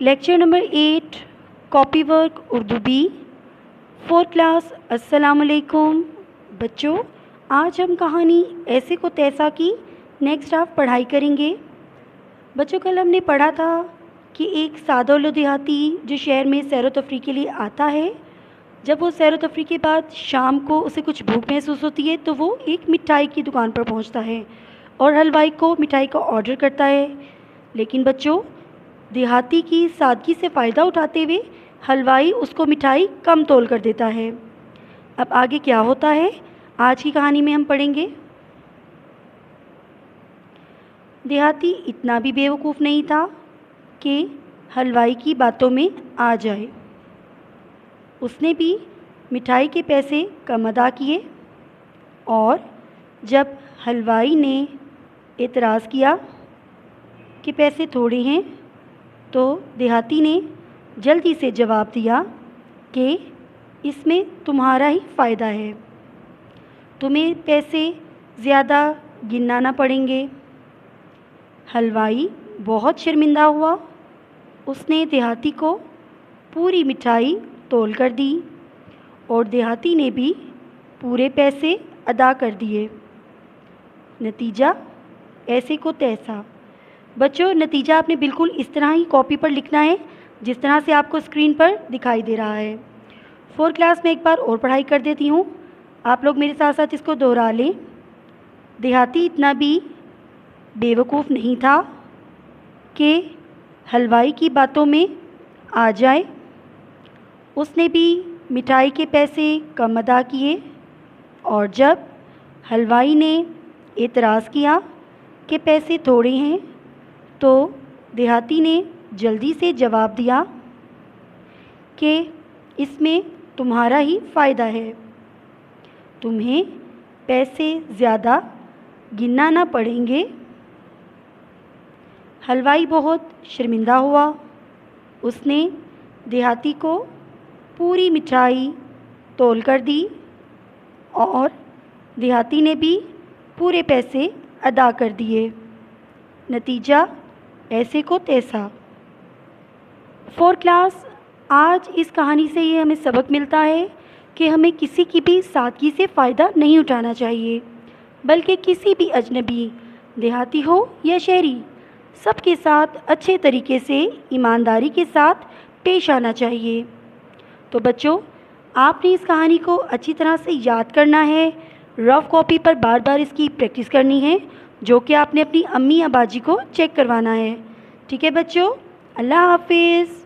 Lecture number 8 copy work Urdu B 4 class. السلام علیکم بچوں. آج ہم کہانی ایسے کو تیسا کی نیکسٹ ہاف پڑھائی کریں گے. بچوں کل ہم نے پڑھا تھا کہ ایک سادہ دیہاتی جو شہر میں سیر و تفریح کے لیے آتا ہے، جب وہ سیر و تفریح کے بعد شام کو اسے کچھ بھوک محسوس ہوتی ہے تو وہ ایک مٹھائی کی دکان پر پہنچتا ہے اور حلوائی کو مٹھائی کا آرڈر کرتا ہے. لیکن بچوں دیہاتی کی سادگی سے فائدہ اٹھاتے ہوئے حلوائی اس کو مٹھائی کم تول کر دیتا ہے. اب آگے کیا ہوتا ہے آج کی کہانی میں ہم پڑھیں گے. دیہاتی اتنا بھی بیوقوف نہیں تھا کہ حلوائی کی باتوں میں آ جائے. اس نے بھی مٹھائی کے پیسے کم ادا کیے اور جب حلوائی نے اعتراض کیا کہ پیسے تھوڑے ہیں تو دیہاتی نے جلدی سے جواب دیا کہ اس میں تمہارا ہی فائدہ ہے، تمہیں پیسے زیادہ گننا نہ پڑیں گے. حلوائی بہت شرمندہ ہوا. اس نے دیہاتی کو پوری مٹھائی تول کر دی اور دیہاتی نے بھی پورے پیسے ادا کر دیے. نتیجہ ایسے کو تیسا. بچوں نتیجہ آپ نے بالکل اس طرح ہی کاپی پر لکھنا ہے جس طرح سے آپ کو اسکرین پر دکھائی دے رہا ہے. 4 کلاس میں ایک بار اور پڑھائی کر دیتی ہوں، آپ لوگ میرے ساتھ ساتھ اس کو دوہرا لیں. دیہاتی اتنا بھی بیوقوف نہیں تھا کہ حلوائی کی باتوں میں آ جائے. اس نے بھی مٹھائی کے پیسے کم ادا کیے اور جب حلوائی نے اعتراض کیا کہ پیسے تھوڑے ہیں تو دیہاتی نے جلدی سے جواب دیا کہ اس میں تمہارا ہی فائدہ ہے، تمہیں پیسے زیادہ گننا نہ پڑیں گے. حلوائی بہت شرمندہ ہوا. اس نے دیہاتی کو پوری مٹھائی تول کر دی اور دیہاتی نے بھی پورے پیسے ادا کر دیے. نتیجہ ایسے کو تیسا. 4 کلاس آج اس کہانی سے یہ ہمیں سبق ملتا ہے کہ ہمیں کسی کی بھی سادگی سے فائدہ نہیں اٹھانا چاہیے، بلکہ کسی بھی اجنبی دیہاتی ہو یا شہری سب کے ساتھ اچھے طریقے سے ایمانداری کے ساتھ پیش آنا چاہیے. تو بچوں آپ نے اس کہانی کو اچھی طرح سے یاد کرنا ہے، رف کاپی پر بار بار اس کی پریکٹس کرنی ہے جو کہ آپ نے اپنی امی یا باجی کو چیک کروانا ہے. ٹھیک ہے بچوں، اللہ حافظ.